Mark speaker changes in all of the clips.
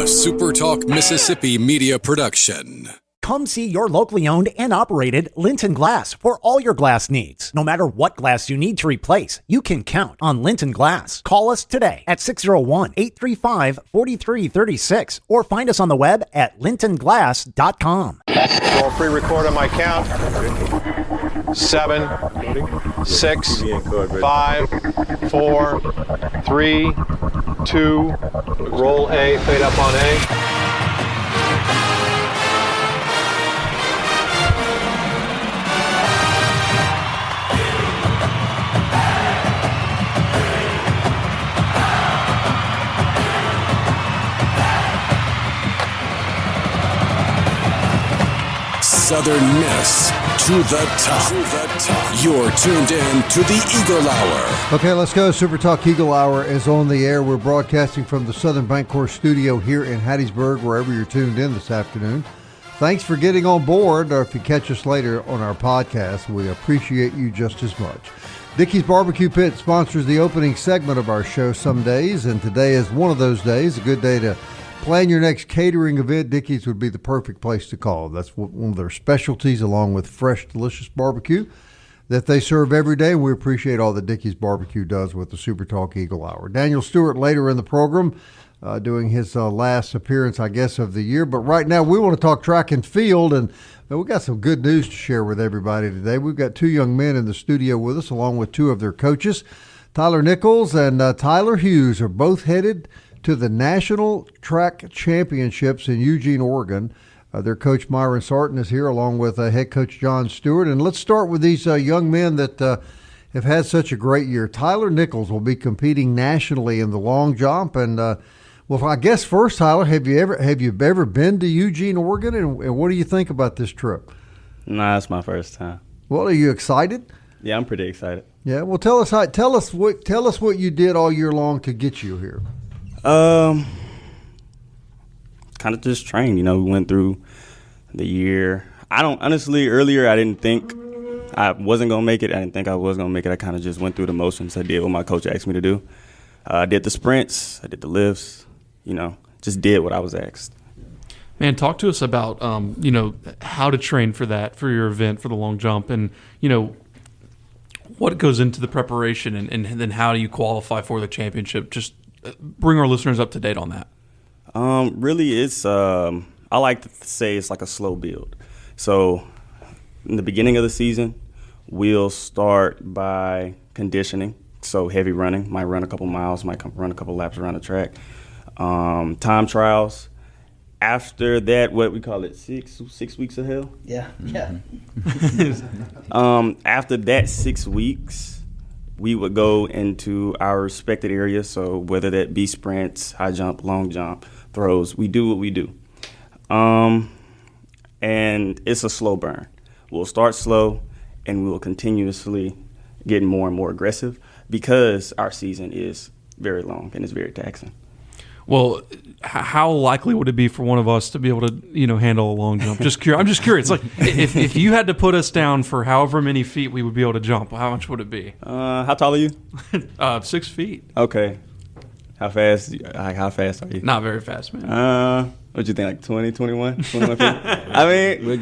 Speaker 1: SuperTalk Mississippi media production.
Speaker 2: Come see your locally owned and operated Linton Glass for all your glass needs. No matter what glass you need to replace, you can count on Linton Glass. Call us today at 601-835-4336 or find us on the web at lintonglass.com.
Speaker 3: Roll pre-record on my count. 7, 6, 5, 4, 3, 2. Roll A, fade up on A.
Speaker 1: Southern Miss to the top. You're tuned in to the Eagle Hour.
Speaker 4: Okay, let's go. SuperTalk Eagle Hour is on the air. We're broadcasting from the Southern Bancorp studio here in Hattiesburg, wherever you're tuned in this afternoon. Thanks for getting on board, or if you catch us later on our podcast, we appreciate you just as much. Dickey's Barbecue Pit sponsors the opening segment of our show some days, and today is one of those days, a good day to plan your next catering event. Dickey's would be the perfect place to call. That's one of their specialties, along with fresh, delicious barbecue that they serve every day. We appreciate all that Dickey's Barbecue does with the SuperTalk Eagle Hour. Daniel Stewart later in the program, doing his last appearance, I guess, of the year. But right now we want to talk track and field, and we got some good news to share with everybody today. We've got two young men in the studio with us, along with two of their coaches. Tyler Nichols and Tyler Hughes are both headed to the National Track Championships in Eugene, Oregon. Their coach, Myreon Sartin, is here, along with head coach Jon Stewart. And let's start with these young men that have had such a great year. Tyler Nichols will be competing nationally in the long jump. And, well, I guess first, Tyler, have you ever been to Eugene, Oregon? And what do you think about this trip?
Speaker 5: Nah, it's my first time.
Speaker 4: Well, are you excited?
Speaker 5: Yeah, I'm pretty excited.
Speaker 4: Yeah, well, tell us what you did all year long to get you here.
Speaker 5: Kind of just trained. We went through the year. Earlier I didn't think I wasn't going to make it. I didn't think I was going to make it. I kind of just went through the motions. I did what my coach asked me to do. I did the sprints. I did the lifts. Just did what I was asked.
Speaker 6: Man, talk to us about, how to train for that, for your event, for the long jump, and, what goes into the preparation, and then how do you qualify for the championship? Just bring our listeners up to date on that.
Speaker 5: Really, it's I like to say it's like a slow build. So in the beginning of the season, we'll start by conditioning. So heavy running, might run a couple miles, might run a couple laps around the track. Time trials. After that, what we call it, 6 weeks of hell?
Speaker 7: Yeah.
Speaker 5: After that 6 weeks, we would go into our respected areas, so whether that be sprints, high jump, long jump, throws, we do what we do. And it's a slow burn. We'll start slow, and we will continuously get more and more aggressive because our season is very long and it's very taxing.
Speaker 6: Well, how likely would it be for one of us to be able to, handle a long jump? I'm just curious. Like, if you had to put us down for however many feet we would be able to jump, how much would it be?
Speaker 5: How tall are you?
Speaker 6: 6 feet.
Speaker 5: Okay. How fast are you?
Speaker 6: Not very fast, man.
Speaker 5: What'd you think, like 20, 21, 21 feet? I mean,
Speaker 7: we'll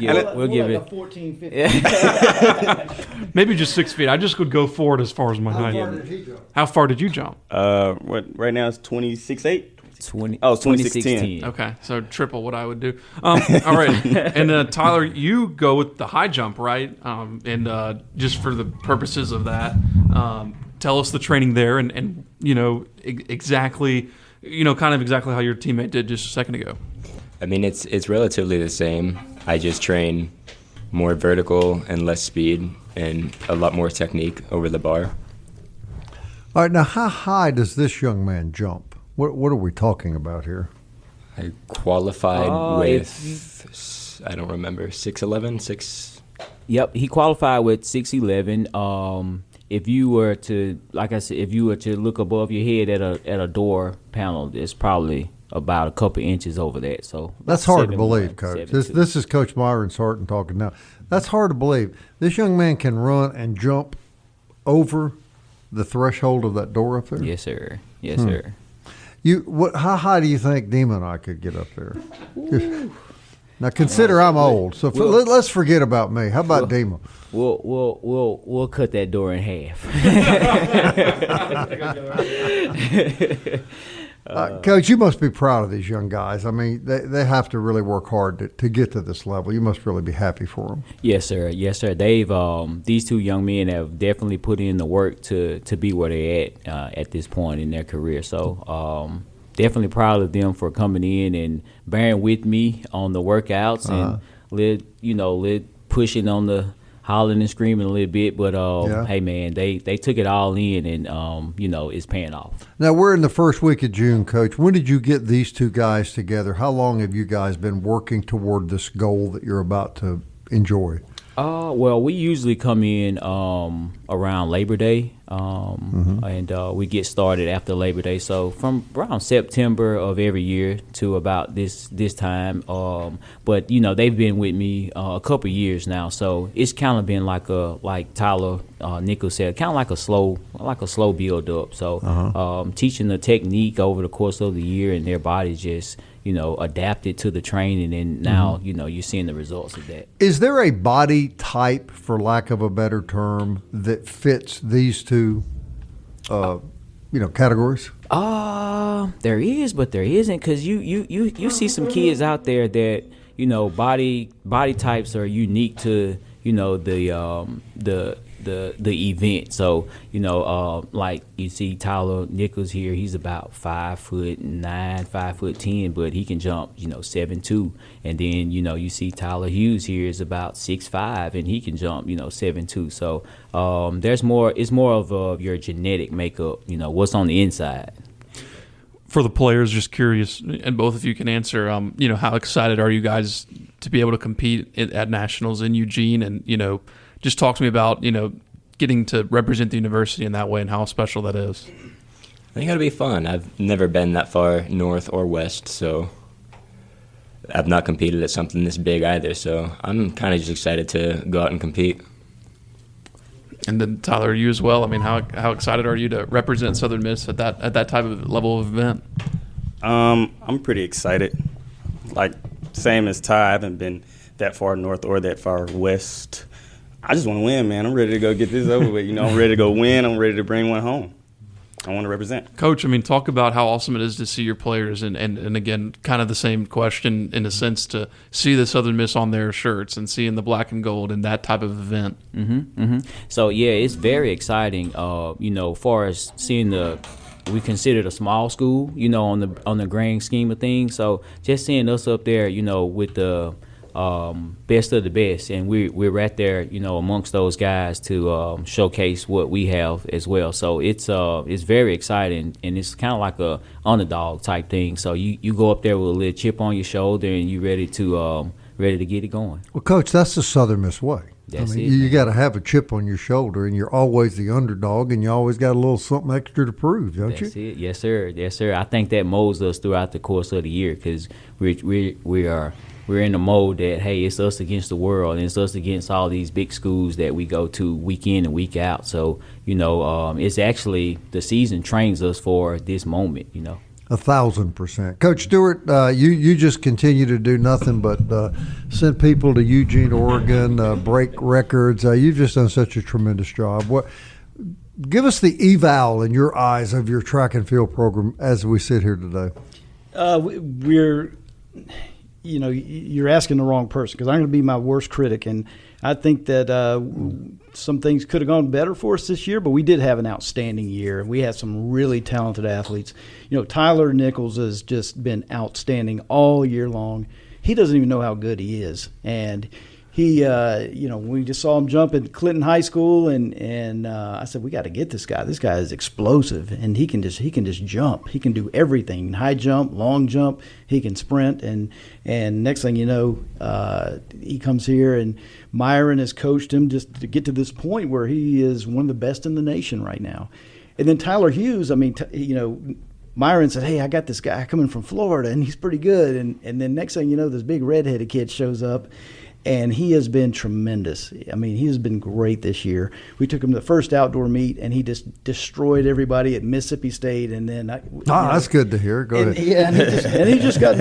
Speaker 7: give it 14, 15.
Speaker 6: Maybe just 6 feet. I just would go forward as far as my height. How far did you jump?
Speaker 5: Right now it's 26.8.
Speaker 7: 2016.
Speaker 6: Okay, so triple what I would do. All right, and Tyler, you go with the high jump, right? And just for the purposes of that, tell us the training there, and exactly, kind of exactly how your teammate did just a second ago.
Speaker 8: I mean, it's relatively the same. I just train more vertical and less speed, and a lot more technique over the bar.
Speaker 4: All right, now how high does this young man jump? What are we talking about here?
Speaker 8: I qualified with, I don't remember, 6'11", 6.
Speaker 7: Yep, he qualified with 6'11". If you were to, like I said, if you were to look above your head at a door panel, it's probably about a couple inches over that. So
Speaker 4: that's hard to believe, Coach. This is Coach Myreon Sartin talking now. That's hard to believe. This young man can run and jump over the threshold of that door up there?
Speaker 7: Yes, sir. Yes, sir.
Speaker 4: How high do you think Dima and I could get up there? Now consider I'm old, so let's forget about me. How about Dima?
Speaker 7: We'll cut that door in half.
Speaker 4: Coach, you must be proud of these young guys. I mean, they have to really work hard to get to this level. You must really be happy for them.
Speaker 7: Yes, sir. Yes, sir. They've these two young men have definitely put in the work to be where they're at this point in their career. So definitely proud of them for coming in and bearing with me on the workouts and pushing on the hollering and screaming a little bit, but hey man, they took it all in, and it's paying off.
Speaker 4: Now we're in the first week of June, Coach. When did you get these two guys together? How long have you guys been working toward this goal that you're about to enjoy?
Speaker 7: Well, we usually come in around Labor Day, and we get started after Labor Day. So from around September of every year to about this time. But they've been with me a couple years now, so it's kind of been like Tyler Nichols said, kind of like a slow build up. So teaching the technique over the course of the year, and their bodies just adapted to the training, and now you're seeing the results of that.
Speaker 4: Is there a body type, for lack of a better term, that fits these two categories?
Speaker 7: There is, but there isn't, because you see some kids out there that body types are unique to the event. So like you see Tyler Nichols here, he's about 5'9", 5'10", but he can jump 7'2", and then you see Tyler Hughes here is about 6'5", and he can jump 7'2". So it's more of your genetic makeup, what's on the inside.
Speaker 6: For the players, just curious, and both of you can answer, how excited are you guys to be able to compete at nationals in Eugene, and just talk to me about, getting to represent the university in that way and how special that is.
Speaker 8: I think it'll be fun. I've never been that far north or west, so I've not competed at something this big either, so I'm kind of just excited to go out and compete.
Speaker 6: And then Tyler, you as well. I mean, how excited are you to represent Southern Miss at that type of level of event?
Speaker 5: I'm pretty excited. Like, same as Ty, I haven't been that far north or that far west. I just want to win, man. I'm ready to go get this over with. I'm ready to go win. I'm ready to bring one home. I want to represent.
Speaker 6: Coach, I mean, talk about how awesome it is to see your players, and again, kind of the same question in a sense, to see the Southern Miss on their shirts and seeing the black and gold in that type of event.
Speaker 7: So, yeah, it's very exciting, far as seeing we considered a small school, on the grand scheme of things. So just seeing us up there, with the best of the best, and we're right there, amongst those guys to showcase what we have as well. So it's very exciting, and it's kind of like a underdog type thing. So you go up there with a little chip on your shoulder, and you're ready to get it going.
Speaker 4: Well, Coach, that's the Southern Miss way.
Speaker 7: That's
Speaker 4: you got to have a chip on your shoulder, and you're always the underdog, and you always got a little something extra to prove, don't you?
Speaker 7: That's it. Yes, sir. Yes, sir. I think that molds us throughout the course of the year, because we're in the mode that, hey, it's us against the world, and it's us against all these big schools that we go to week in and week out. So, it's actually the season trains us for this moment,
Speaker 4: 1,000%. Coach Stewart, you just continue to do nothing but send people to Eugene, Oregon, break records. You've just done such a tremendous job. Give us the eval in your eyes of your track and field program as we sit here today.
Speaker 9: You're asking the wrong person, because I'm going to be my worst critic, and I think that some things could have gone better for us this year, but we did have an outstanding year, and we had some really talented athletes. Tyler Nichols has just been outstanding all year long. He doesn't even know how good he is, and he, we just saw him jump at Clinton High School, and I said, we got to get this guy. This guy is explosive, and he can just jump. He can do everything: high jump, long jump. He can sprint, and next thing you know, he comes here, and Myreon has coached him just to get to this point where he is one of the best in the nation right now. And then Tyler Hughes, Myreon said, hey, I got this guy coming from Florida, and he's pretty good. And then next thing you know, this big redheaded kid shows up. And he has been tremendous. I mean, he has been great this year. We took him to the first outdoor meet, and he just destroyed everybody at Mississippi State. And then,
Speaker 4: that's good to hear. Go ahead.
Speaker 9: Yeah, and he just got,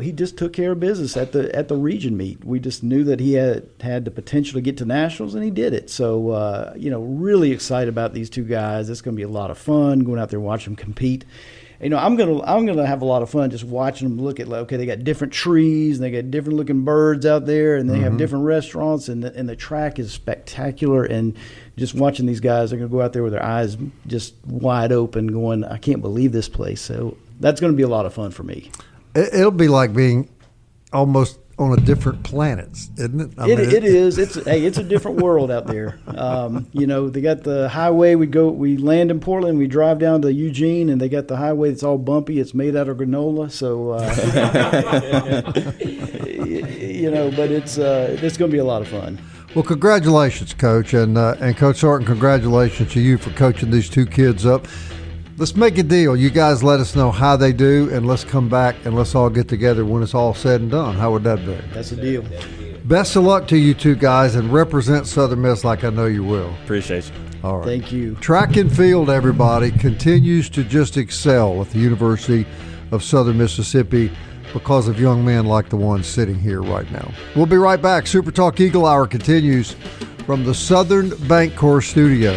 Speaker 9: he just took care of business at the region meet. We just knew that he had the potential to get to nationals, and he did it. So, really excited about these two guys. It's going to be a lot of fun going out there and watching them compete. I'm gonna have a lot of fun just watching them look at, okay, they got different trees and they got different looking birds out there, and they have different restaurants, and the track is spectacular. And just watching these guys, they're gonna go out there with their eyes just wide open, going, I can't believe this place. So that's gonna be a lot of fun for me.
Speaker 4: It'll be like being almost on a different planet, isn't it?
Speaker 9: It is. It's a different world out there. They got the highway. We land in Portland, we drive down to Eugene, and they got the highway that's all bumpy. It's made out of granola, so but it's going to be a lot of fun.
Speaker 4: Well, congratulations, Coach, and Coach Sartin, congratulations to you for coaching these two kids up. Let's make a deal. You guys let us know how they do, and let's come back and let's all get together when it's all said and done. How would that be?
Speaker 9: That's a deal.
Speaker 4: Best of luck to you two guys, and represent Southern Miss like I know you will.
Speaker 5: Appreciate you.
Speaker 4: All right.
Speaker 9: Thank you.
Speaker 4: Track and field, everybody, continues to just excel at the University of Southern Mississippi because of young men like the one sitting here right now. We'll be right back. Super Talk Eagle Hour continues from the Southern Bancorp Studio.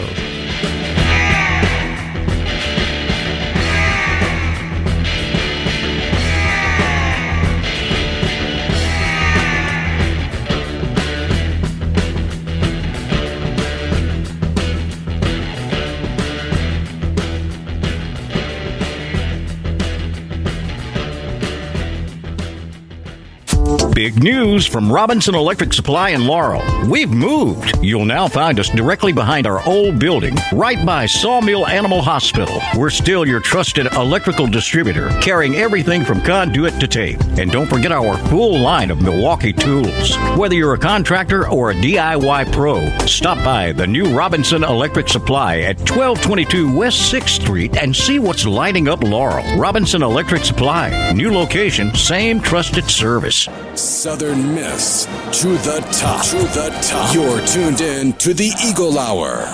Speaker 10: Big news from Robinson Electric Supply in Laurel. We've moved. You'll now find us directly behind our old building, right by Sawmill Animal Hospital. We're still your trusted electrical distributor, carrying everything from conduit to tape. And don't forget our full line of Milwaukee tools. Whether you're a contractor or a DIY pro, stop by the new Robinson Electric Supply at 1222 West 6th Street and see what's lighting up Laurel. Robinson Electric Supply. New location, same trusted service.
Speaker 1: Southern Miss to the top. To the top. You're tuned in to the Eagle Hour.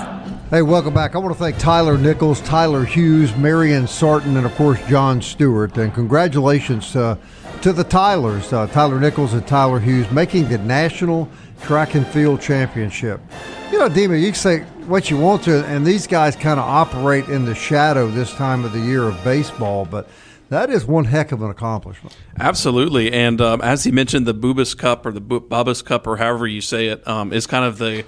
Speaker 4: Hey, welcome back. I want to thank Tyler Nichols, Tyler Hughes, Myreon Sartin, and, of course, Jon Stewart. And congratulations to the Tylers, Tyler Nichols and Tyler Hughes, making the National Track and Field Championship. Dima, you can say what you want to, and these guys kind of operate in the shadow this time of the year of baseball, but that is one heck of an accomplishment.
Speaker 6: Absolutely. And as he mentioned, the Bubas Cup or the Bubas Cup or however you say it is kind of the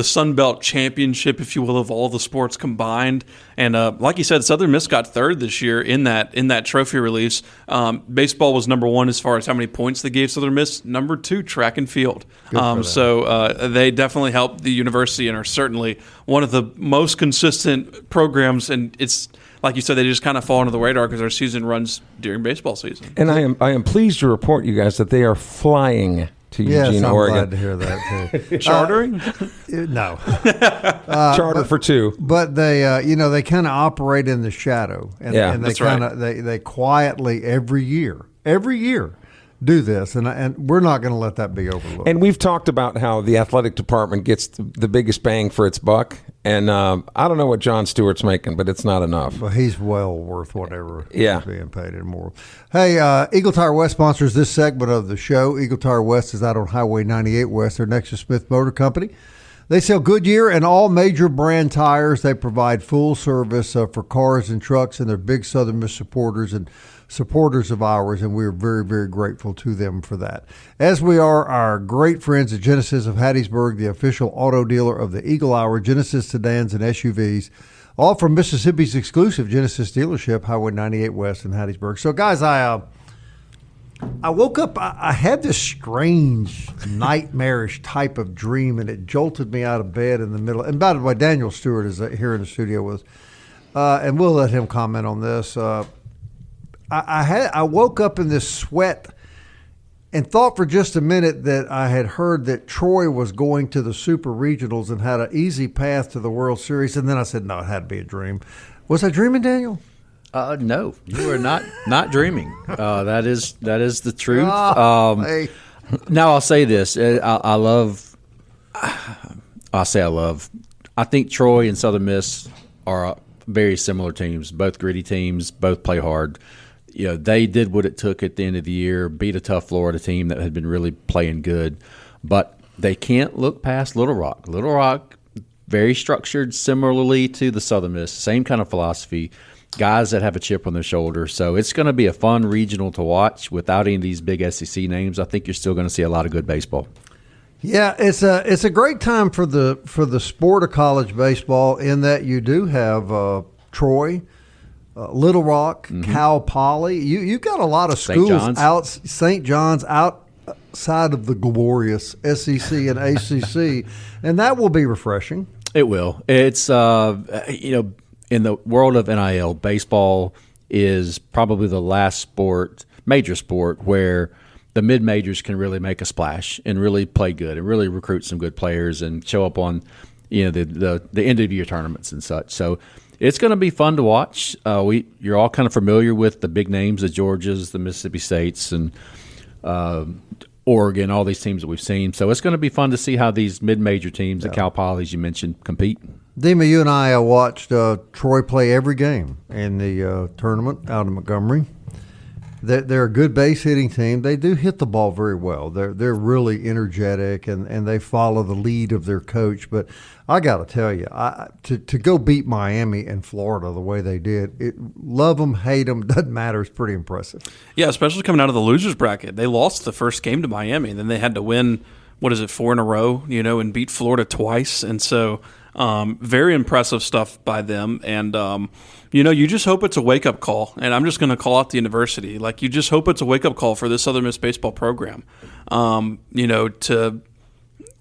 Speaker 6: Sun Belt Championship, if you will, of all the sports combined. And like you said, Southern Miss got third this year in that trophy release. Baseball was number one as far as how many points they gave Southern Miss. Number two, track and field. So they definitely helped the university and are certainly one of the most consistent programs. And it's like you said, they just kind of fall under the radar because our season runs during baseball season.
Speaker 11: And I am pleased to report you guys that they are flying to Eugene,
Speaker 4: I'm
Speaker 11: Oregon.
Speaker 4: Glad to hear that too.
Speaker 6: Chartering?
Speaker 4: No.
Speaker 11: Charter for two.
Speaker 4: But they, they kind of operate in the shadow, and they
Speaker 6: that's
Speaker 4: kind
Speaker 6: right.
Speaker 4: of they quietly every year do this, and we're not going to let that be overlooked.
Speaker 11: And we've talked about how the athletic department gets the biggest bang for its buck. And I don't know what Jon Stewart's making, but it's not enough.
Speaker 4: Well, he's well worth whatever
Speaker 11: he's
Speaker 4: being paid and more. Hey, Eagle Tire West sponsors this segment of the show. Eagle Tire West is out on Highway 98 West. They're next to Smith Motor Company. They sell Goodyear and all major brand tires. They provide full service for cars and trucks, and they're big Southern Miss supporters and supporters of ours, and we're very, very grateful to them for that. As we are our great friends at Genesis of Hattiesburg, the official auto dealer of the Eagle Hour, Genesis sedans and SUVs, all from Mississippi's exclusive Genesis dealership, Highway 98 West in Hattiesburg. So, guys, I woke up, I had this strange, nightmarish type of dream, and it jolted me out of bed in the middle. And by the way, Daniel Stewart is here in the studio with us, and we'll let him comment on this. I woke up in this sweat and thought for just a minute that I had heard that Troy was going to the Super Regionals and had an easy path to the World Series. And then I said, no, it had to be a dream. Was I dreaming, Daniel?
Speaker 12: No, you are not dreaming. That is the truth.
Speaker 4: Hey.
Speaker 12: Now I'll say this: I think Troy and Southern Miss are very similar teams, both gritty teams, both play hard. They did what it took at the end of the year, beat a tough Florida team that had been really playing good, but they can't look past Little Rock. Little Rock, very structured, similarly to the Southern Miss, same kind of philosophy. Guys that have a chip on their shoulder. So it's going to be a fun regional to watch without any of these big SEC names. I think you're still going to see a lot of good baseball.
Speaker 4: Yeah, it's a great time for the sport of college baseball in that you do have Troy, Little Rock, Cal Poly. You got a lot of schools St. John's outside of the glorious SEC and ACC, and that will be refreshing.
Speaker 12: It will. It's in the world of NIL, baseball is probably the last major sport, where the mid-majors can really make a splash and really play good and really recruit some good players and show up on the end-of-year tournaments and such. So it's going to be fun to watch. You're all kind of familiar with the big names, the Georgias, the Mississippi States, and Oregon, all these teams that we've seen. So it's going to be fun to see how these mid-major teams, the Cal Poly, as you mentioned, compete.
Speaker 4: Dima, you and I watched Troy play every game in the tournament out of Montgomery. They're a good base hitting team. They do hit the ball very well. They're really energetic, and they follow the lead of their coach. But I got to tell you, to go beat Miami and Florida the way they did, love them, hate them, doesn't matter. It's pretty impressive.
Speaker 6: Yeah, especially coming out of the losers bracket. They lost the first game to Miami, and then they had to win, 4 in a row, and beat Florida twice. And so very impressive stuff by them. And, you just hope it's a wake-up call. And I'm just going to call out the university. Like, you just hope it's a wake-up call for this Southern Miss baseball program,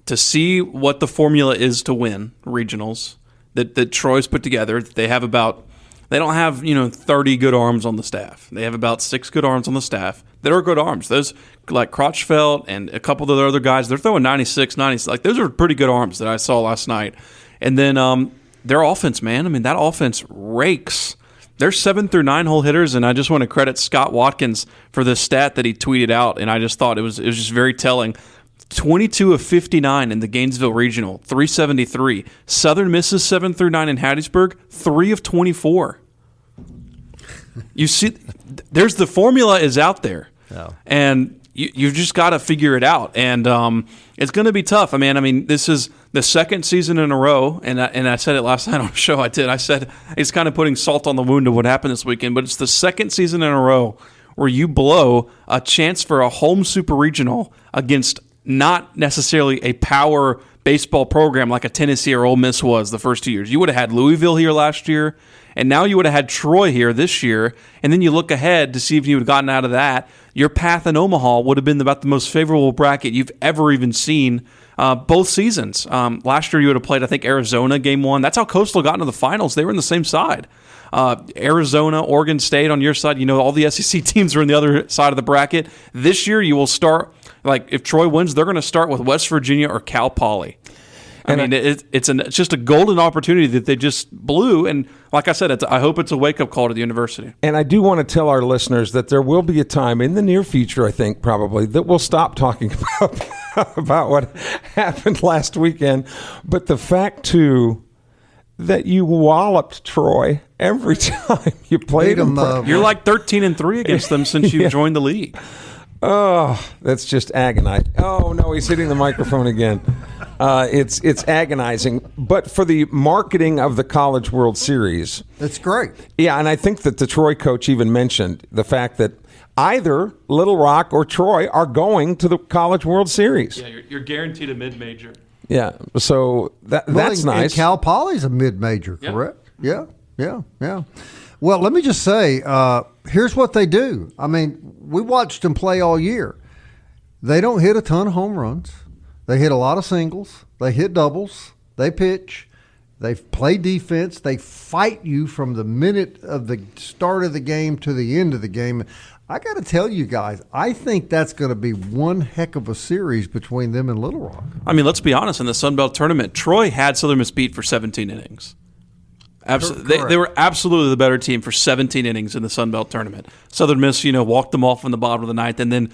Speaker 6: to see what the formula is to win regionals that Troy's put together. They don't have 30 good arms on the staff. They have about 6 good arms on the staff that are good arms. Those, like Crotchfeld and a couple of the other guys, they're throwing 96, 90. Like, those are pretty good arms that I saw last night. And then their offense, man, I mean, that offense rakes. They're 7 through 9 hole hitters, and I just want to credit Scott Watkins for this stat that he tweeted out, and I just thought it was just very telling. 22 of 59 in the Gainesville Regional, 373. Southern Miss's 7 through 9 in Hattiesburg, 3 of 24. You see, there's the formula is out there, and you've just got to figure it out. And it's going to be tough. I mean, this is the second season in a row, and I said it last night on the show. I said it's kind of putting salt on the wound of what happened this weekend, but it's the second season in a row where you blow a chance for a home super regional against not necessarily a power baseball program like a Tennessee or Ole Miss was the first 2 years. You would have had Louisville here last year, and now you would have had Troy here this year, and then you look ahead to see if you would have gotten out of that. Your path in Omaha would have been about the most favorable bracket you've ever even seen both seasons. Last year you would have played, I think, Arizona game 1. That's how Coastal got into the finals. They were on the same side. Arizona, Oregon State on your side. All the SEC teams are on the other side of the bracket. This year you will start, if Troy wins, they're going to start with West Virginia or Cal Poly. It's just a golden opportunity that they just blew. And like I said, I hope it's a wake-up call to the university.
Speaker 11: And I do want to tell our listeners that there will be a time in the near future, I think probably, that we'll stop talking about what happened last weekend. But the fact, too, that you walloped Troy every time you played them.
Speaker 6: You're like 13-3 against them since you joined the league.
Speaker 11: Oh, that's just agonizing. Oh, no, he's hitting the microphone again. It's agonizing. But for the marketing of the College World Series.
Speaker 4: That's great.
Speaker 11: Yeah, and I think that the Troy coach even mentioned the fact that either Little Rock or Troy are going to the College World Series.
Speaker 6: Yeah, you're guaranteed a mid-major.
Speaker 11: Yeah, so that's nice.
Speaker 4: And Cal Poly's a mid-major, correct? Yeah. Well, let me just say, here's what they do. I mean, we watched them play all year. They don't hit a ton of home runs. They hit a lot of singles. They hit doubles. They pitch. They play defense. They fight you from the minute of the start of the game to the end of the game. I got to tell you guys, I think that's going to be one heck of a series between them and Little Rock.
Speaker 6: I mean, let's be honest. In the Sun Belt tournament, Troy had Southern Miss beat for 17 innings. Absolutely. They were absolutely the better team for 17 innings in the Sun Belt tournament. Southern Miss, walked them off in the bottom of the ninth, and then,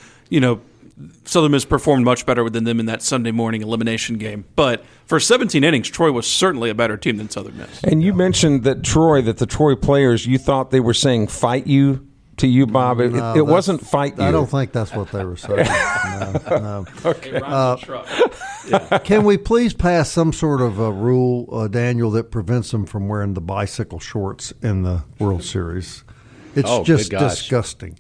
Speaker 6: Southern Miss performed much better than them in that Sunday morning elimination game. But for 17 innings, Troy was certainly a better team than Southern Miss.
Speaker 11: And you mentioned that the Troy players, you thought they were saying fight you to you, Bob. It wasn't fight you.
Speaker 4: I don't think that's what they were saying. No.
Speaker 6: Okay.
Speaker 4: Can we please pass some sort of a rule, Daniel, that prevents them from wearing the bicycle shorts in the World Series? It's just disgusting.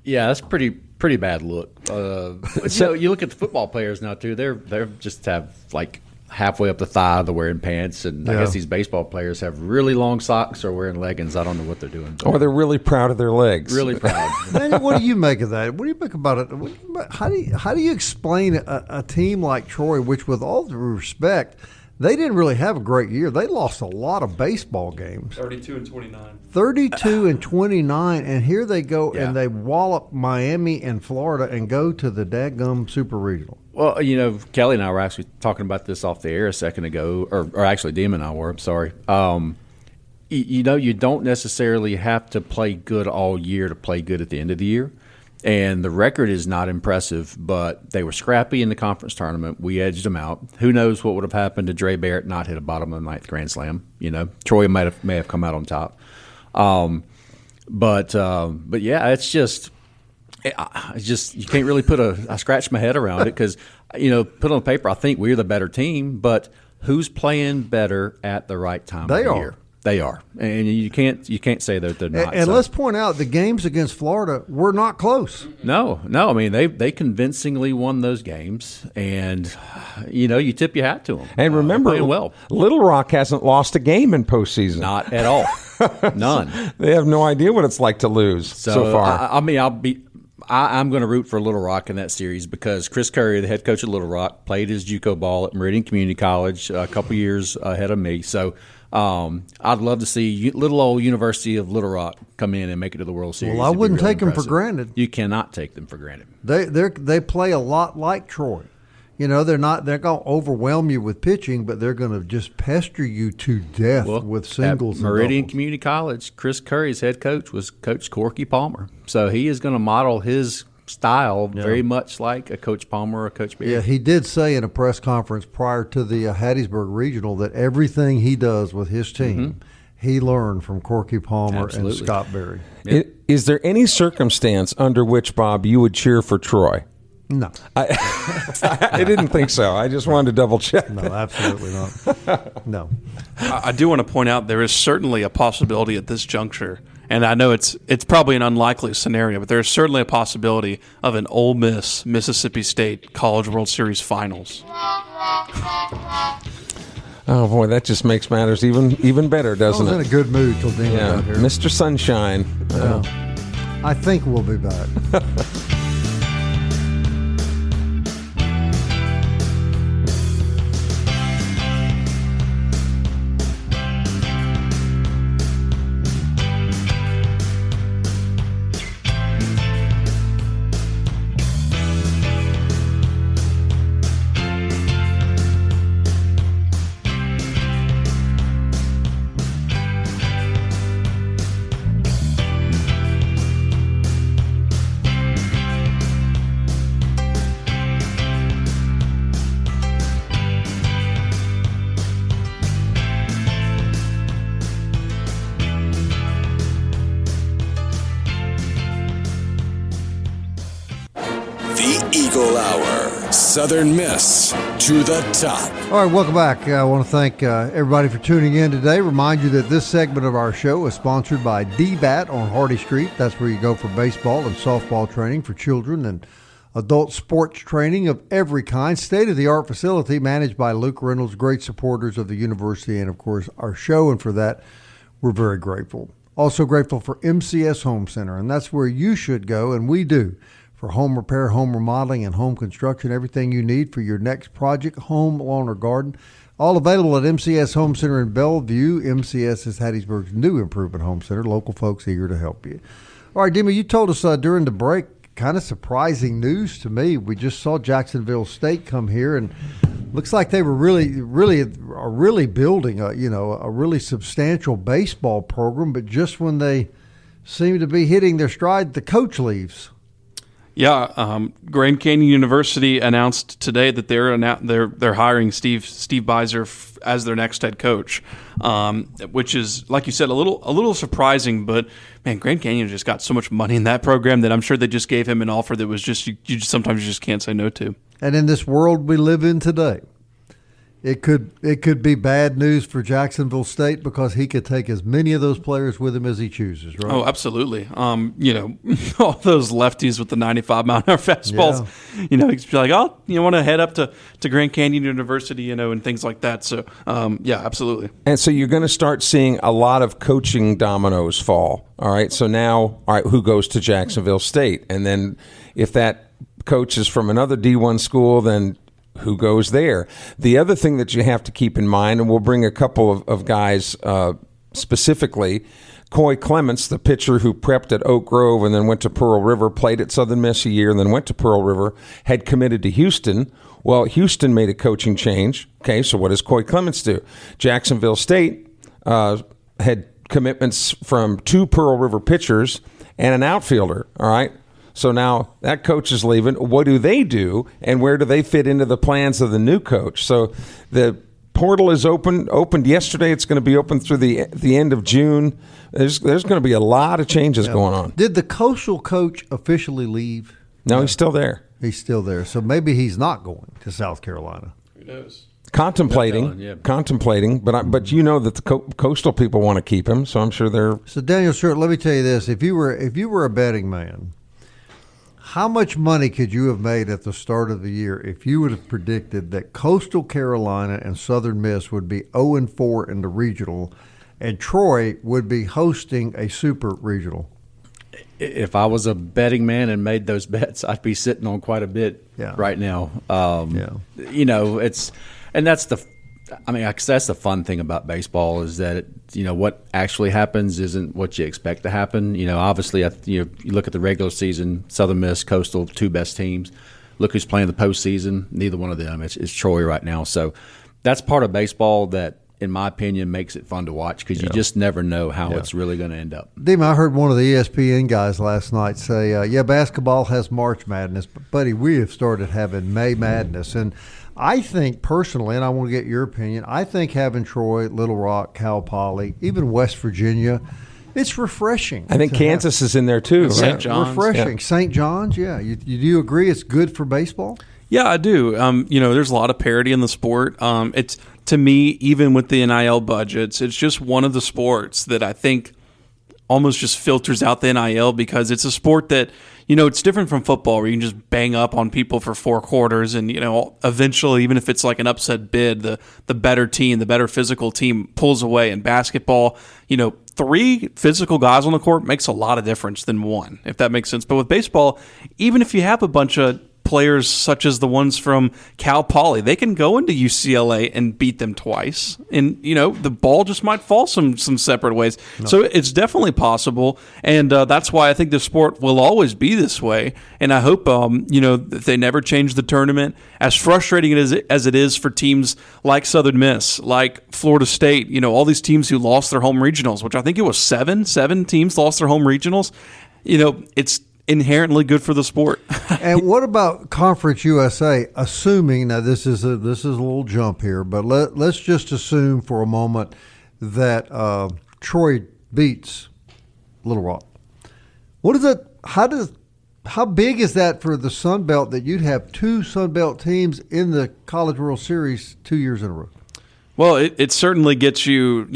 Speaker 12: Yeah, that's pretty bad look. So you look at the football players now too. They're just have like halfway up the thigh they're wearing pants, and I guess these baseball players have really long socks or wearing leggings. I don't know what they're doing.
Speaker 11: Or they're really proud of their legs.
Speaker 12: Really proud.
Speaker 4: Daniel, what do you make of that? What do you make about it? How do you explain a team like Troy, which, with all due respect, they didn't really have a great year. They lost a lot of baseball games.
Speaker 6: 32-29.
Speaker 4: 32-29, and here they go and they wallop Miami and Florida and go to the dadgum Super Regional.
Speaker 12: Well, Kelly and I were actually talking about this off the air a second ago, or actually Dim and I were. I'm sorry. You don't necessarily have to play good all year to play good at the end of the year. And the record is not impressive, but they were scrappy in the conference tournament. We edged them out. Who knows what would have happened to Dre Barrett not hit a bottom of the ninth grand slam? Troy may have come out on top. But yeah, it's just you can't really I scratch my head around it because put on paper I think we're the better team, but who's playing better at the right time of the year? They are, and you can't say that they're not.
Speaker 4: And let's point out the games against Florida were not close.
Speaker 12: No. I mean they convincingly won those games, and you tip your hat to them.
Speaker 11: And remember, Little Rock hasn't lost a game in postseason.
Speaker 12: Not at all. None.
Speaker 11: They have no idea what it's like to lose so far.
Speaker 12: I'm going to root for Little Rock in that series because Chris Curry, the head coach of Little Rock, played his JUCO ball at Meridian Community College a couple years ahead of me. So I'd love to see little old University of Little Rock come in and make it to the World Series.
Speaker 4: Well, I wouldn't take them for granted.
Speaker 12: You cannot take them for granted.
Speaker 4: They play a lot like Troy. They're going to overwhelm you with pitching, but they're going to just pester you to death with singles.
Speaker 12: At Meridian
Speaker 4: and
Speaker 12: Community College, Chris Curry's head coach was Coach Corky Palmer. So he is going to model his style very much like a Coach Palmer or a Coach Berry.
Speaker 4: Yeah, he did say in a press conference prior to the Hattiesburg Regional that everything he does with his team, he learned from Corky Palmer and Scott Berry.
Speaker 11: Yeah. Is there any circumstance under which, Bob, you would cheer for Troy?
Speaker 4: No.
Speaker 11: I didn't think so. I just wanted to double check.
Speaker 4: No, absolutely not. No.
Speaker 6: I do want to point out there is certainly a possibility at this juncture, and I know it's probably an unlikely scenario, but there is certainly a possibility of an Ole Miss Mississippi State College World Series Finals.
Speaker 11: Oh boy, that just makes matters even better, doesn't it?
Speaker 4: I was in a good mood till Dean got here.
Speaker 11: Mr. Sunshine.
Speaker 4: I think we'll be back.
Speaker 1: Eagle Hour, Southern Miss to the top.
Speaker 4: All right, welcome back. I want to thank everybody for tuning in today. Remind you that this segment of our show is sponsored by DBAT on Hardy Street. That's where you go for baseball and softball training for children and adult sports training of every kind. State-of-the-art facility managed by Luke Reynolds, great supporters of the university and, of course, our show. And for that, we're very grateful. Also grateful for MCS Home Center, and that's where you should go, and we do. For home repair, home remodeling, and home construction, everything you need for your next project, home, lawn, or garden. All available at MCS Home Center in Bellevue. MCS is Hattiesburg's new improvement home center. Local folks eager to help you. All right, Dima, you told us during the break, kind of surprising news to me. We just saw Jacksonville State come here, and Looks like they were really building a really substantial baseball program, but just when they seem to be hitting their stride, the coach leaves.
Speaker 6: Yeah, Grand Canyon University announced today that they're hiring Steve Beiser as their next head coach, which is, like you said, a little surprising. But man, Grand Canyon just got so much money in that program that I'm sure they just gave him an offer that was just sometimes you just can't say no to.
Speaker 4: And in this world we live in today, it could be bad news for Jacksonville State because he could take as many of those players with him as he chooses, right?
Speaker 6: Oh, absolutely. All those lefties with the 95-mile-an-hour fastballs, he's like, oh, you want to head up to Grand Canyon University, and things like that. So, yeah, absolutely.
Speaker 11: And so you're going to start seeing a lot of coaching dominoes fall. All right. So now, all right, who goes to Jacksonville State? And then if that coach is from another D1 school, then who goes there? The other thing that you have to keep in mind, and we'll bring a couple of guys specifically, Coy Clements, the pitcher who prepped at Oak Grove and then went to Pearl River, played at Southern Miss a year and then went to Pearl River, had committed to Houston. Well, Houston made a coaching change. Okay, so what does Coy Clements do? Jacksonville State had commitments from 2 Pearl River pitchers and an outfielder, all right? So now that coach is leaving. What do they do, and where do they fit into the plans of the new coach? So the portal is opened yesterday. It's going to be open through the end of June. There's going to be a lot of changes going on.
Speaker 4: Did the Coastal coach officially leave?
Speaker 11: No, he's still there.
Speaker 4: He's still there. So maybe he's not going to South Carolina.
Speaker 6: Who knows?
Speaker 11: Contemplating, but you know that the Coastal people want to keep him, so I'm sure they're.
Speaker 4: So Daniel Stewart, let me tell you this: if you were a betting man, how much money could you have made at the start of the year if you would have predicted that Coastal Carolina and Southern Miss would be 0-4 in the regional, and Troy would be hosting a super regional?
Speaker 12: If I was a betting man and made those bets, I'd be sitting on quite a bit right now. That's the fun thing about baseball is that what actually happens isn't what you expect to happen. Obviously, you look at the regular season, Southern Miss, Coastal, 2 best teams. Look who's playing the postseason. Neither one of them. It's Troy right now. So that's part of baseball that, in my opinion, makes it fun to watch because you just never know how it's really going to end up.
Speaker 4: Dima, I heard one of the ESPN guys last night say, basketball has March Madness, but, buddy, we have started having May Madness. And I think personally, and I want to get your opinion, I think having Troy, Little Rock, Cal Poly, even West Virginia, it's refreshing.
Speaker 11: I think Kansas is in there too.
Speaker 6: St. John's.
Speaker 4: Refreshing. Yeah. St. John's, yeah. Do you agree it's good for baseball?
Speaker 6: Yeah, I do. There's a lot of parity in the sport. It's, to me, even with the NIL budgets, it's just one of the sports that I think almost just filters out the NIL because it's a sport that, it's different from football where you can just bang up on people for 4 quarters and, eventually, even if it's like an upset bid, the better team, the better physical team pulls away. In basketball, 3 physical guys on the court makes a lot of difference than 1, if that makes sense. But with baseball, even if you have a bunch of players such as the ones from Cal Poly, they can go into UCLA and beat them twice, and the ball just might fall some separate ways. No. So it's definitely possible, and that's why I think the sport will always be this way. And I hope that they never change the tournament. As frustrating as it is for teams like Southern Miss, like Florida State, all these teams who lost their home regionals, which I think it was seven teams lost their home regionals. It's inherently good for the sport.
Speaker 4: And what about Conference USA? Assuming, now this is a little jump here, but let's just assume for a moment that Troy beats Little Rock. What is it? How big is that for the Sun Belt that you'd have 2 Sun Belt teams in the College World Series 2 years in a row?
Speaker 6: Well, it certainly gets you,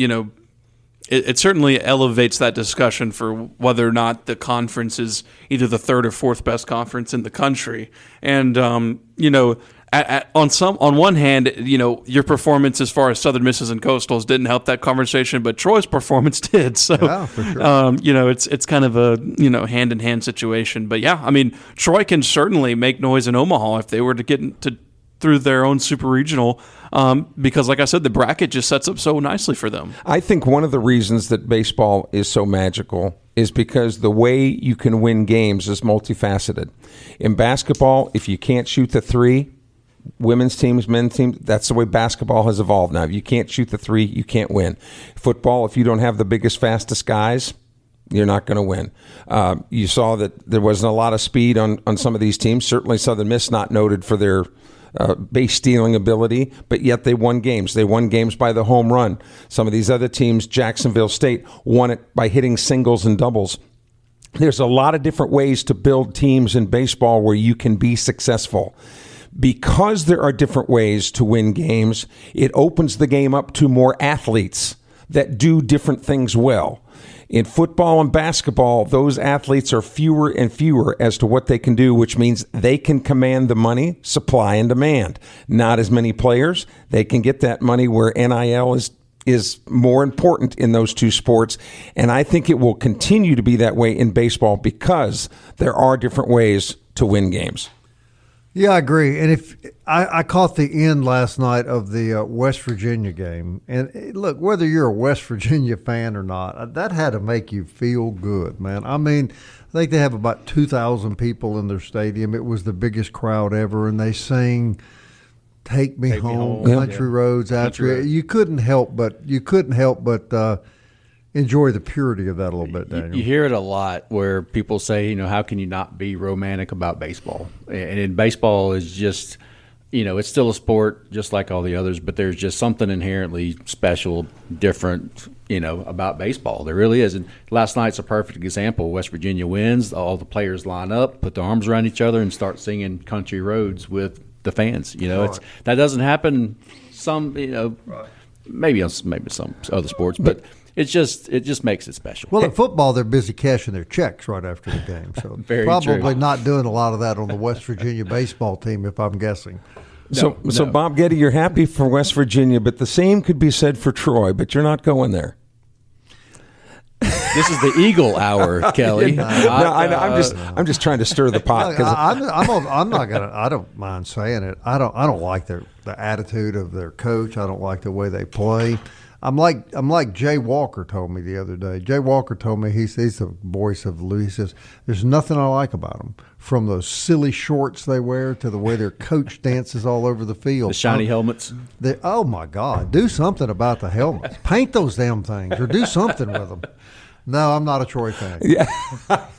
Speaker 6: It certainly elevates that discussion for whether or not the conference is either the 3rd or 4th best conference in the country. And, on one hand, your performance as far as Southern Misses and Coastals didn't help that conversation, but Troy's performance did. So,
Speaker 4: yeah, for sure.
Speaker 6: It's kind of a, hand-in-hand situation. But, yeah, Troy can certainly make noise in Omaha if they were to get through their own super regional, because like I said, the bracket just sets up so nicely for them.
Speaker 11: I think one of the reasons that baseball is so magical is because the way you can win games is multifaceted. In basketball, if you can't shoot the 3, women's teams, men's teams. That's the way basketball has evolved now. If you can't shoot the three, you can't win. Football, if you don't have the biggest, fastest guys, you're not going to win. You saw that there wasn't a lot of speed on some of these teams. Certainly Southern Miss not noted for their base stealing ability, but yet they won games. They won games by the home run. Some of these other teams, Jacksonville State, won it by hitting singles and doubles. There's a lot of different ways to build teams in baseball where you can be successful. Because there are different ways to win games, it opens the game up to more athletes that do different things well. In football and basketball, those athletes are fewer and fewer as to what they can do, which means they can command the money, supply and demand. Not as many players. They can get that money where NIL is more important in those two sports. And I think it will continue to be that way in baseball because there are different ways to win games.
Speaker 4: Yeah, I agree. And if I caught the end last night of the West Virginia game, and look, whether you're a West Virginia fan or not, that had to make you feel good, man. I mean, I think they have about 2,000 people in their stadium. It was the biggest crowd ever, and they sang "Take Me Home," Country Roads after it. You couldn't help but enjoy the purity of that a little bit, Daniel.
Speaker 12: You hear it a lot where people say, how can you not be romantic about baseball? And baseball is just, it's still a sport just like all the others, but there's just something inherently special, different, about baseball. There really is. And last night's a perfect example. West Virginia wins. All the players line up, put their arms around each other, and start singing Country Roads with the fans. That doesn't happen maybe some other sports, but it just makes it special.
Speaker 4: Well, in football, they're busy cashing their checks right after the game, so probably not doing a lot of that on the West Virginia baseball team, if I'm guessing.
Speaker 11: So Bob Getty, you're happy for West Virginia, but the same could be said for Troy, but you're not going there.
Speaker 12: This is the Eagle Hour, Kelly.
Speaker 11: I'm just trying to stir the pot.
Speaker 4: I don't mind saying it. I don't like the attitude of their coach. I don't like the way they play. I'm like Jay Walker told me the other day. Jay Walker told me he's the voice of Lou. He says there's nothing I like about them, from those silly shorts they wear to the way their coach dances all over the field.
Speaker 12: The shiny helmets.
Speaker 4: Oh my God! Do something about the helmets. Paint those damn things, or do something with them. No, I'm not a Troy fan.
Speaker 11: Yeah,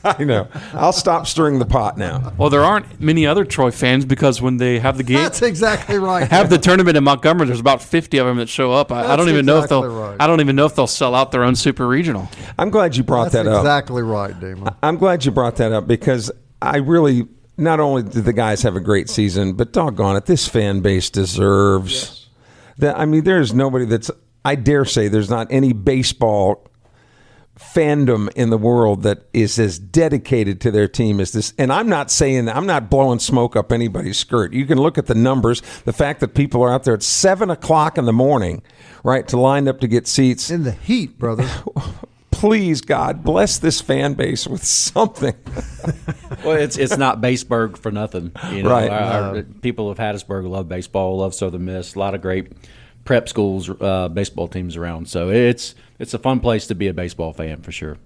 Speaker 11: I know. I'll stop stirring the pot now.
Speaker 6: Well, there aren't many other Troy fans because when they have the game,
Speaker 4: that's exactly right.
Speaker 6: Have the tournament in Montgomery. There's about 50 of them that show up. I don't even know if they'll. Right. I don't even know if they'll sell out their own super regional.
Speaker 11: I'm glad you brought that up.
Speaker 4: That's exactly right, Damon.
Speaker 11: I'm glad you brought that up because I really. Not only did the guys have a great season, but doggone it, this fan base deserves that. I mean, there's nobody that's. I dare say there's not any baseball fandom in the world that is as dedicated to their team as this. And I'm not blowing smoke up anybody's skirt. You can look at the numbers, the fact that people are out there at 7:00 in the morning, right, to line up to get seats.
Speaker 4: In the heat, brother.
Speaker 11: Please, God, bless this fan base with something.
Speaker 12: Well, it's not Baseburg for nothing.
Speaker 11: Right.
Speaker 12: Our people of Hattiesburg love baseball, love Southern Miss. A lot of great prep schools, baseball teams around. So it's a fun place to be a baseball fan for sure.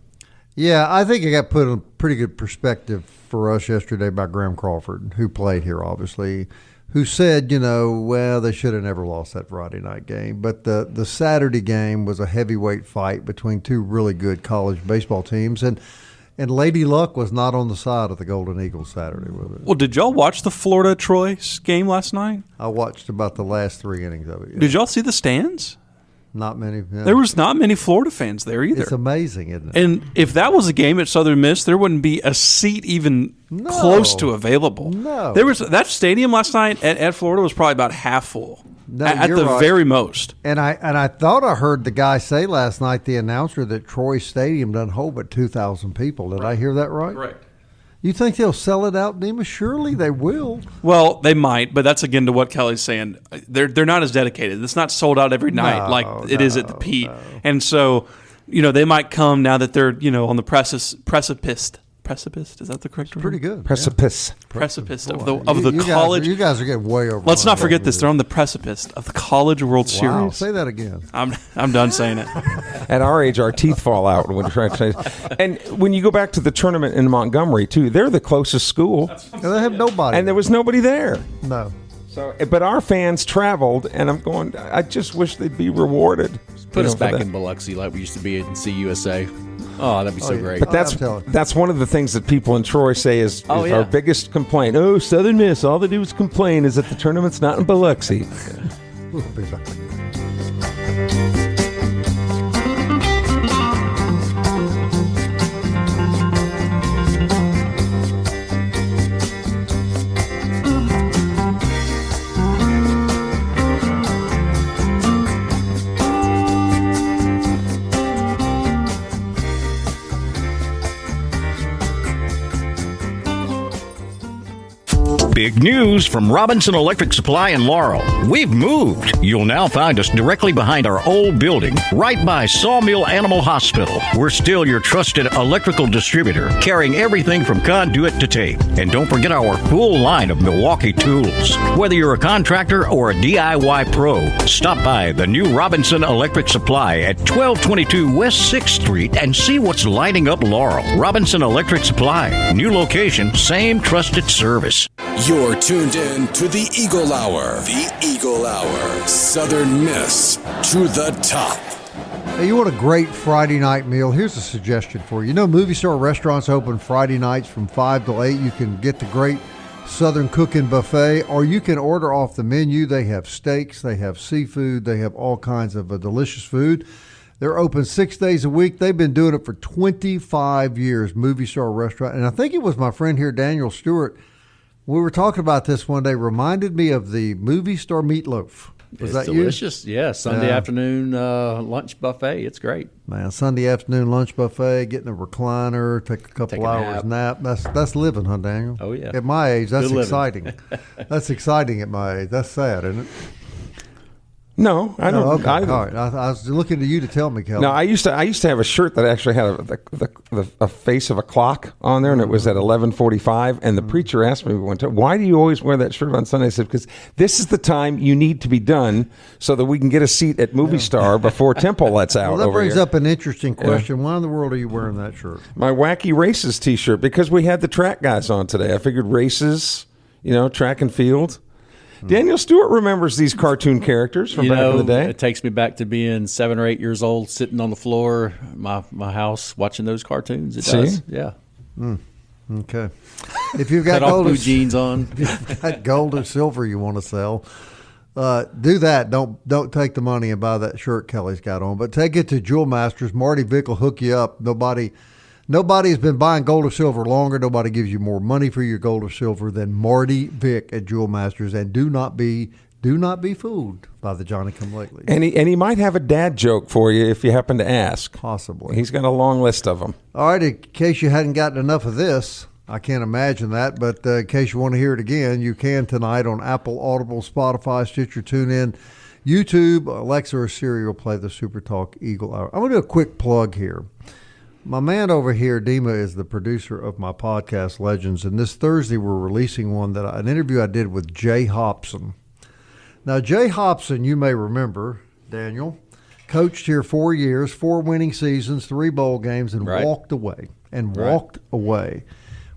Speaker 4: Yeah, I think it got put in pretty good perspective for us yesterday by Graham Crawford, who played here, obviously, who said, they should have never lost that Friday night game. But the Saturday game was a heavyweight fight between two really good college baseball teams. And Lady Luck was not on the side of the Golden Eagles Saturday with it.
Speaker 6: Well, did y'all watch the Florida-Troy game last night?
Speaker 4: I watched about the last 3 innings of it. Yeah.
Speaker 6: Did y'all see the stands?
Speaker 4: Not many. Yeah.
Speaker 6: There was not many Florida fans there either.
Speaker 4: It's amazing, isn't it?
Speaker 6: And if that was a game at Southern Miss, there wouldn't be a seat even close to available.
Speaker 4: No.
Speaker 6: There was that stadium last night at Florida was probably about half full.
Speaker 4: No,
Speaker 6: at the
Speaker 4: right.
Speaker 6: very most.
Speaker 4: And I thought I heard the guy say last night, the announcer, that Troy Stadium doesn't hold but 2,000 people. Did I hear that right?
Speaker 6: Right.
Speaker 4: You think they'll sell it out, Nima? Surely they will.
Speaker 6: Well, they might, but that's again to what Kelly's saying. They're not as dedicated. It's not sold out every night it is at the Pete. No. And so, they might come now that they're, on the precipice. Precipice? Is that the correct word?
Speaker 4: Pretty good.
Speaker 11: Precipice.
Speaker 6: Yeah. Precipice of the college.
Speaker 4: You guys are getting way over.
Speaker 6: Let's not forget this. They're on the precipice of the College World Series.
Speaker 4: Wow, say that again.
Speaker 6: I'm done saying it.
Speaker 11: At our age, our teeth fall out when we're trying to say. And when you go back to the tournament in Montgomery, too, they're the closest school.
Speaker 4: They have nobody.
Speaker 11: And there was nobody there.
Speaker 4: No.
Speaker 11: So, but our fans traveled, and I'm going. I just wish they'd be rewarded.
Speaker 12: Put us back in Biloxi like we used to be in CUSA. Oh, that'd be so great.
Speaker 11: But that's one of the things that people in Troy say is our biggest complaint. Oh, Southern Miss, all they do is complain is that the tournament's not in Biloxi.
Speaker 4: We'll be back.
Speaker 10: Big news from Robinson Electric Supply in Laurel. We've moved. You'll now find us directly behind our old building, right by Sawmill Animal Hospital. We're still your trusted electrical distributor, carrying everything from conduit to tape. And don't forget our full line of Milwaukee tools. Whether you're a contractor or a DIY pro, stop by the new Robinson Electric Supply at 1222 West 6th Street and see what's lighting up Laurel. Robinson Electric Supply. New location, same trusted service.
Speaker 1: You're tuned in to the Eagle Hour. The Eagle Hour. Southern Miss to the top.
Speaker 4: Hey, you want a great Friday night meal? Here's a suggestion for you. You know, movie star restaurants open Friday nights from 5 till 8. You can get the great Southern cooking buffet, or you can order off the menu. They have steaks, they have seafood, they have all kinds of delicious food. They're open 6 days a week. They've been doing it for 25 years, movie star restaurant. And I think it was my friend here, Daniel Stewart. We were talking about this one day. Reminded me of the movie star meatloaf. Was that
Speaker 12: delicious? Yeah, Sunday afternoon lunch buffet. It's great.
Speaker 4: Man, Sunday afternoon lunch buffet, getting a recliner, take a couple hours nap. That's living, huh, Daniel?
Speaker 12: Oh, yeah.
Speaker 4: At my age, that's exciting. That's exciting at my age. That's sad, isn't it?
Speaker 11: No, I don't.
Speaker 4: Okay. All right. I was looking to you to tell me, Kelly.
Speaker 11: No, I used to have a shirt that actually had a face of a clock on there, and it was at 11:45. And the preacher asked me one time, "Why do you always wear that shirt on Sunday?" I said, "Because this is the time you need to be done, so that we can get a seat at Movie Star before Temple lets out."
Speaker 4: Well, that brings
Speaker 11: here.
Speaker 4: up an interesting question. Why in the world are you wearing that shirt?
Speaker 11: My Wacky Races T-shirt, because we had the track guys on today. I figured races, track and field. Daniel Stewart remembers these cartoon characters from back in the day.
Speaker 12: It takes me back to being 7 or 8 years old, sitting on the floor my house watching those cartoons. It does, yeah.
Speaker 4: Okay. If you've got
Speaker 12: blue jeans on,
Speaker 4: if you've got gold or silver you want to sell, do that. Don't take the money and buy that shirt Kelly's got on, but take it to Jewel Masters. Marty Vick will hook you up. Nobody's been buying gold or silver longer. Nobody gives you more money for your gold or silver than Marty Vick at Jewel Masters. And do not be fooled by the Johnny-come-lately.
Speaker 11: And he might have a dad joke for you if you happen to ask.
Speaker 4: Possibly.
Speaker 11: He's got a long list of them.
Speaker 4: All right, in case you hadn't gotten enough of this, I can't imagine that, but in case you want to hear it again, you can tonight on Apple, Audible, Spotify, Stitcher, TuneIn, YouTube, Alexa, or Siri will play the SuperTalk Eagle Hour. I'm going to do a quick plug here. My man over here, Dima, is the producer of my podcast, Legends, and this Thursday we're releasing an interview I did with Jay Hobson. Now, Jay Hobson, you may remember, Daniel, coached here 4 years, 4 winning seasons, 3 bowl games, and walked away.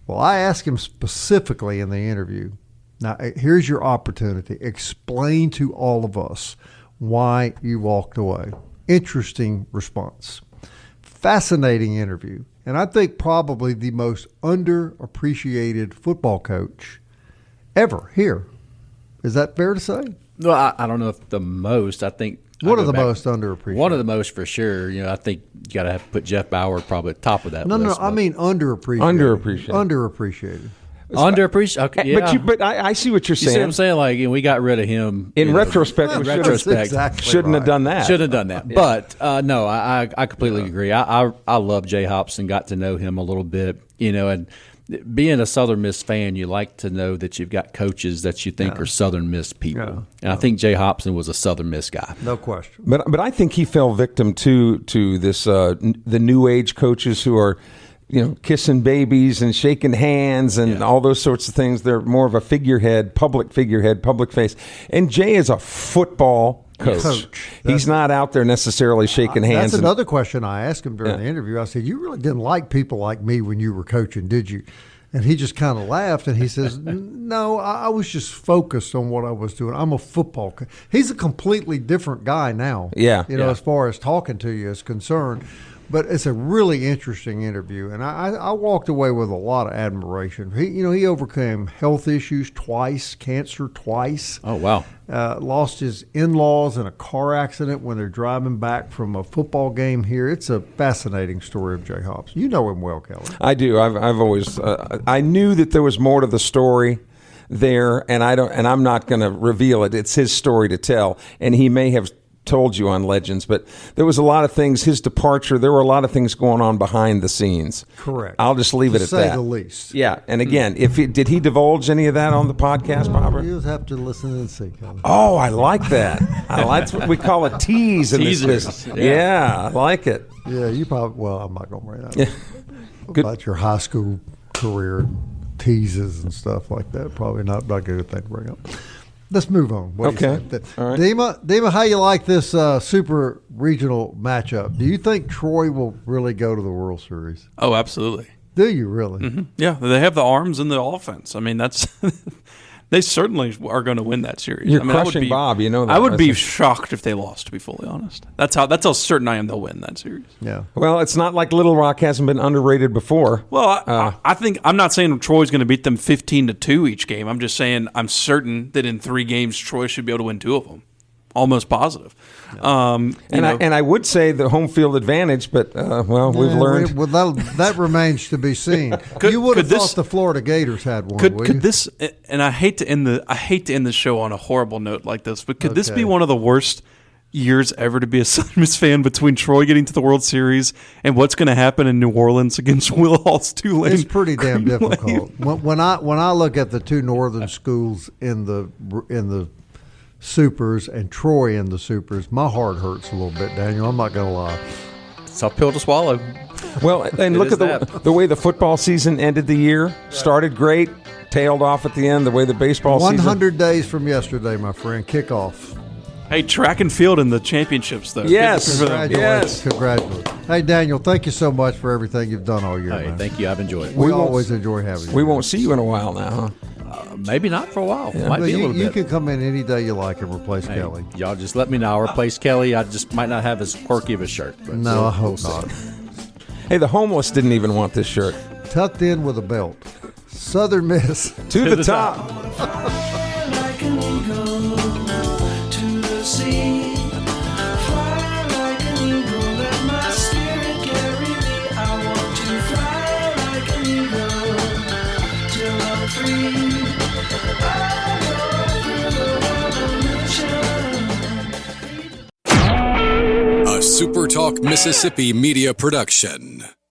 Speaker 4: Well, I asked him specifically in the interview, now here's your opportunity. Explain to all of us why you walked away. Interesting response. Fascinating interview, and I think probably the most underappreciated football coach ever here. Is that fair to say?
Speaker 12: Well, I don't know if the most. I think
Speaker 4: one of the most underappreciated.
Speaker 12: One of the most for sure. I think you got to have to put Jeff Bauer probably at the top of that list.
Speaker 4: No, I mean underappreciated. Underappreciated.
Speaker 12: Underappreciated. Okay, yeah.
Speaker 11: But I see what you're saying.
Speaker 12: You see what I'm saying? Like, we got rid of him.
Speaker 11: In retrospect, shouldn't have done that.
Speaker 12: Should have done that. But no, I completely agree. I love Jay Hobson. Got to know him a little bit. And being a Southern Miss fan, you like to know that you've got coaches that you think are Southern Miss people. Yeah. And I think Jay Hobson was a Southern Miss guy.
Speaker 4: No question.
Speaker 11: But I think he fell victim to this the new age coaches who are kissing babies and shaking hands and all those sorts of things. They're more of a public face. And Jay is a football coach. He's not out there necessarily shaking hands.
Speaker 4: That's another question I asked him during the interview. I said, "You really didn't like people like me when you were coaching, did you?" And he just kind of laughed, and he says, no, I was just focused on what I was doing. I'm a football coach. He's a completely different guy now, as far as talking to you is concerned. But it's a really interesting interview, and I walked away with a lot of admiration. He overcame health issues twice, cancer twice.
Speaker 12: Oh, wow.
Speaker 4: Lost his in-laws in a car accident when they're driving back from a football game here. It's a fascinating story of Jay Hobbs. You know him well, Kelly.
Speaker 11: I do. I've always I knew that there was more to the story there, and I'm not going to reveal it. It's his story to tell, and he may have told you on Legends, but there was a lot of things, his departure, there were a lot of things going on behind the scenes.
Speaker 4: Correct.
Speaker 11: I'll just leave it at that.
Speaker 4: To say the least.
Speaker 11: Yeah, and again, did he divulge any of that on the podcast, Barbara?
Speaker 4: You'll have to listen and see, Kelly.
Speaker 11: Oh, I like that. That's what we call a tease in this business. Yeah, I like it.
Speaker 4: Yeah, you probably, well, I'm not going to bring that up.
Speaker 11: Yeah.
Speaker 4: About your high school career teases and stuff like that. Probably not a good thing to bring up. Let's move on. What
Speaker 11: okay.
Speaker 4: All right. Dima, how you like this super regional matchup? Do you think Troy will really go to the World Series?
Speaker 6: Oh, absolutely.
Speaker 4: Do you really?
Speaker 6: Mm-hmm. Yeah, they have the arms and the offense. I mean, that's they certainly are going to win that series.
Speaker 11: You're crushing Bob. You know that.
Speaker 6: I would be shocked if they lost, to be fully honest. That's how certain I am they'll win that series.
Speaker 4: Yeah.
Speaker 11: Well, it's not like Little Rock hasn't been underrated before.
Speaker 6: Well, I think I'm not saying Troy's going to beat them 15-2 each game. I'm just saying I'm certain that in 3 games Troy should be able to win 2 of them. Almost positive.
Speaker 11: I would say the home field advantage, but we've learned.
Speaker 4: That remains to be seen. You would have thought the Florida Gators had one.
Speaker 6: Could this? And I hate to end the show on a horrible note like this, but could this be one of the worst years ever to be a Southern Miss fan between Troy getting to the World Series and what's going to happen in New Orleans against Will Hall's Tulane?
Speaker 4: It's pretty damn difficult. When I look at the 2 northern schools in the Supers and Troy in the Supers, my heart hurts a little bit, Daniel. I'm not going to lie.
Speaker 12: It's a tough pill to swallow.
Speaker 11: Well, and look at the way the football season ended the year. Started great, tailed off at the end. The way the baseball
Speaker 4: 100 days from yesterday, my friend, kickoff.
Speaker 6: Hey, track and field in the championships, though.
Speaker 11: Yes.
Speaker 4: Congratulations. Hey, Daniel, thank you so much for everything you've done all year.
Speaker 12: Hey,
Speaker 4: man.
Speaker 12: Thank you. I've enjoyed it.
Speaker 4: We always enjoy having you.
Speaker 11: We won't see you in a while now, huh?
Speaker 12: Maybe not for a while.
Speaker 11: Yeah.
Speaker 12: Might be a little bit.
Speaker 4: You can come in any day you like and replace Kelly.
Speaker 12: Y'all just let me know. I'll replace Kelly. I just might not have as quirky of a shirt. But
Speaker 4: no, I hope not.
Speaker 11: Hey, the homeless didn't even want this shirt.
Speaker 4: Tucked in with a belt. Southern Miss.
Speaker 11: To the top.
Speaker 1: A SuperTalk Mississippi media production.